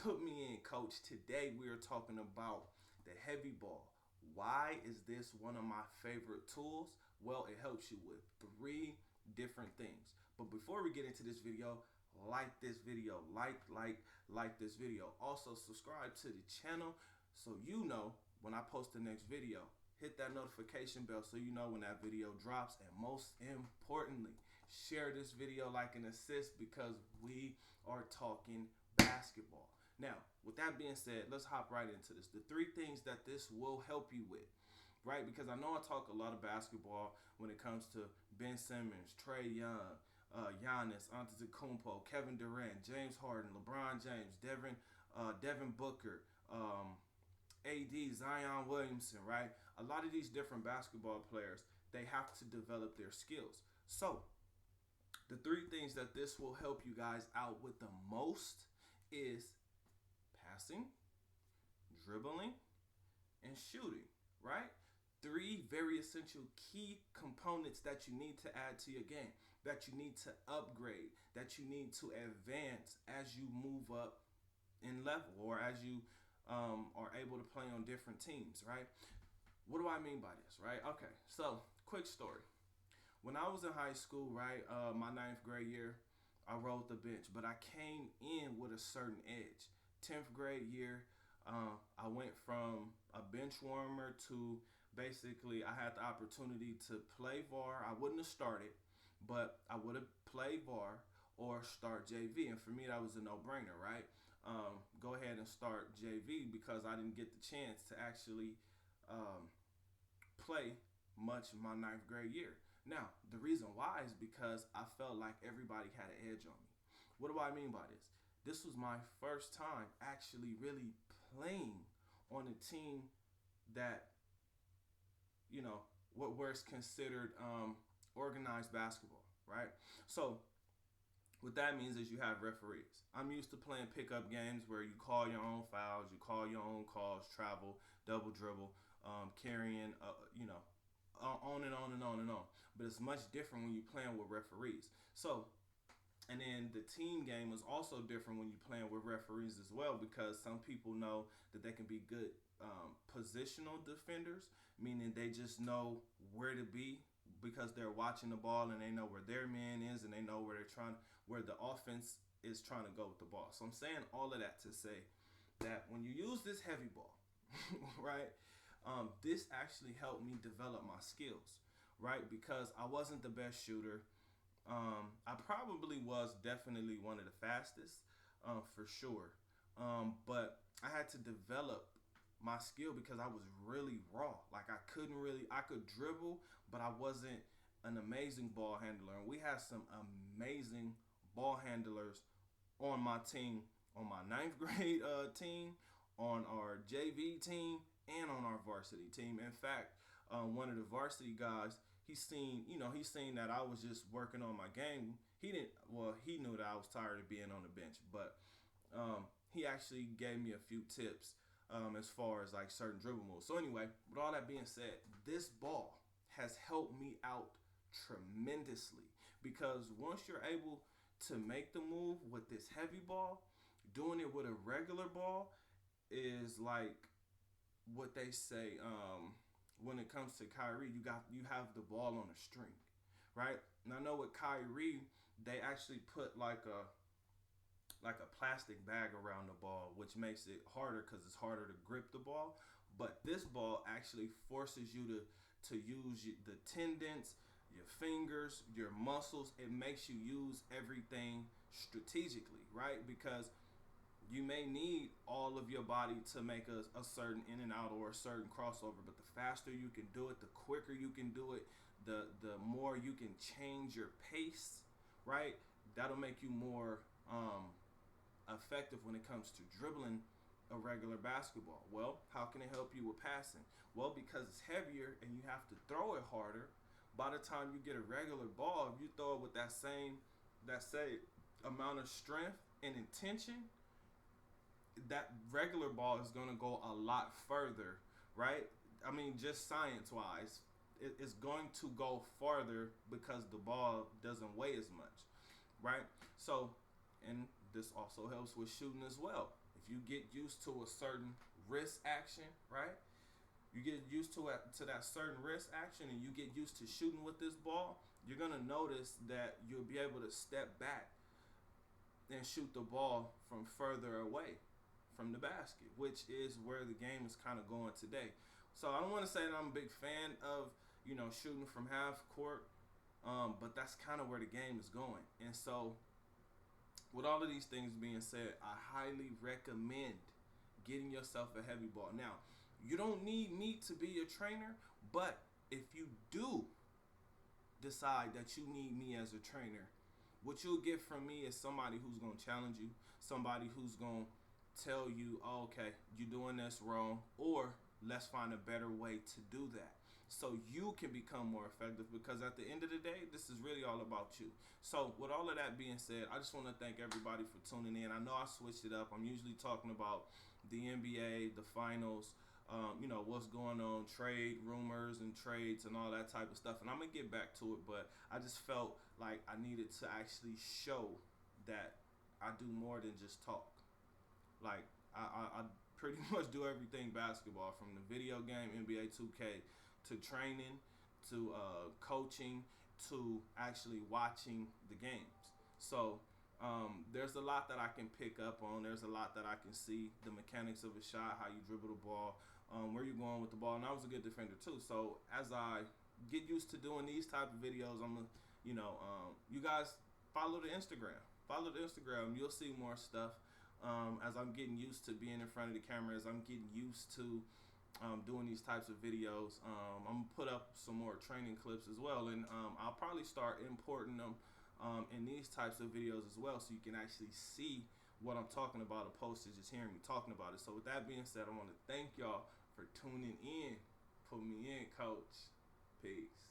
Put me in, coach. Today we are talking about the heavy ball. Why is this one of my favorite tools? Well, it helps you with three different things. But before we get into this video, like this video, like this video. Also, subscribe to the channel so you know when I post the next video. Hit that notification bell so you know when that video drops. And most importantly, share this video like an assist because we are talking basketball. Now, with that being said, let's hop right into this. The three things that this will help you with, right? Because I know I talk a lot of basketball when it comes to Ben Simmons, Trae Young, Giannis, Antetokounmpo, Kevin Durant, James Harden, LeBron James, Devin Booker, AD, Zion Williamson, right? A lot of these different basketball players, they have to develop their skills. So, the three things that this will help you guys out with the most is passing, dribbling, and shooting, right? Three very essential key components that you need to add to your game, that you need to upgrade, that you need to advance as you move up in level or as you are able to play on different teams, right? What do I mean by this, right? Okay, so quick story. When I was in high school, right, my ninth grade year, I rode the bench, but I came in with a certain edge. 10th grade year, I went from a bench warmer to basically I had the opportunity to play VAR. I wouldn't have started, but I would have played VAR or start JV. And for me, that was a no-brainer, right? Go ahead and start JV because I didn't get the chance to actually um, play much my ninth grade year. Now, the reason why is because I felt like everybody had an edge on me. What do I mean by this? This was my first time actually really playing on a team that, you know, where it's considered organized basketball, right? So what that means is you have referees. I'm used to playing pickup games where you call your own fouls, you call your own calls, travel, double dribble, carrying, on and on and on and on. But it's much different when you're playing with referees. So, and then the team game is also different when you're playing with referees as well because some people know that they can be good positional defenders, meaning they just know where to be because they're watching the ball and they know where their man is and they know where the offense is trying to go with the ball. So I'm saying all of that to say that when you use this heavy ball, right, this actually helped me develop my skills, right? Because I wasn't the best shooter. I probably was definitely one of the fastest, for sure. But I had to develop my skill because I was really raw. Like I could dribble, but I wasn't an amazing ball handler. And we had some amazing ball handlers on my team, on my ninth grade team, on our JV team, and on our varsity team. In fact, one of the varsity guys, he's seen that I was just working on my game. He knew that I was tired of being on the bench, but he actually gave me a few tips as far as like certain dribble moves. So anyway, with all that being said, this ball has helped me out tremendously because once you're able to make the move with this heavy ball, doing it with a regular ball is like what they say when it comes to Kyrie, you have the ball on a string, right? And I know with Kyrie, they actually put like a plastic bag around the ball, which makes it harder because it's harder to grip the ball. But this ball actually forces you to use the tendons, your fingers, your muscles. It makes you use everything strategically, right? Because you may need all of your body to make a certain in and out or a certain crossover, but the faster you can do it, the quicker you can do it, the more you can change your pace, right? That'll make you more effective when it comes to dribbling a regular basketball. Well, how can it help you with passing? Well, because it's heavier and you have to throw it harder. By the time you get a regular ball, if you throw it with that same amount of strength and intention, that regular ball is going to go a lot further, right? I mean, just science wise, it's going to go farther because the ball doesn't weigh as much, right? So, and this also helps with shooting as well. If you get used to a certain wrist action, right? You get used to that certain wrist action, and you get used to shooting with this ball. You're gonna notice that you'll be able to step back and shoot the ball from further away from the basket, which is where the game is kind of going today. So I don't want to say that I'm a big fan of shooting from half court, but that's kind of where the game is going. And so, with all of these things being said, I highly recommend getting yourself a heavy ball. Now, you don't need me to be your trainer, but if you do decide that you need me as a trainer, what you'll get from me is somebody who's going to challenge you, somebody who's going to tell you, oh, okay, you're doing this wrong, or let's find a better way to do that so you can become more effective, because at the end of the day, this is really all about you. So with all of that being said, I just want to thank everybody for tuning in. I know I switched it up. I'm usually talking about the NBA, the finals, what's going on, trade rumors and trades and all that type of stuff. And I'm going to get back to it, but I just felt like I needed to actually show that I do more than just talk. Like, I pretty much do everything basketball, from the video game, NBA 2K, to training, to coaching, to actually watching the games. So there's a lot that I can pick up on. There's a lot that I can see, the mechanics of a shot, how you dribble the ball, where you're going with the ball. And I was a good defender too. So as I get used to doing these type of videos, I'm gonna, you guys follow the Instagram. Follow the Instagram. You'll see more stuff as I'm getting used to being in front of the camera, as I'm getting used to doing these types of videos. I'm gonna put up some more training clips as well, and I'll probably start importing them in these types of videos as well, so you can actually see what I'm talking about opposed to just hearing me talking about it. So with that being said, I want to thank y'all for tuning in. Put me in, coach. Peace.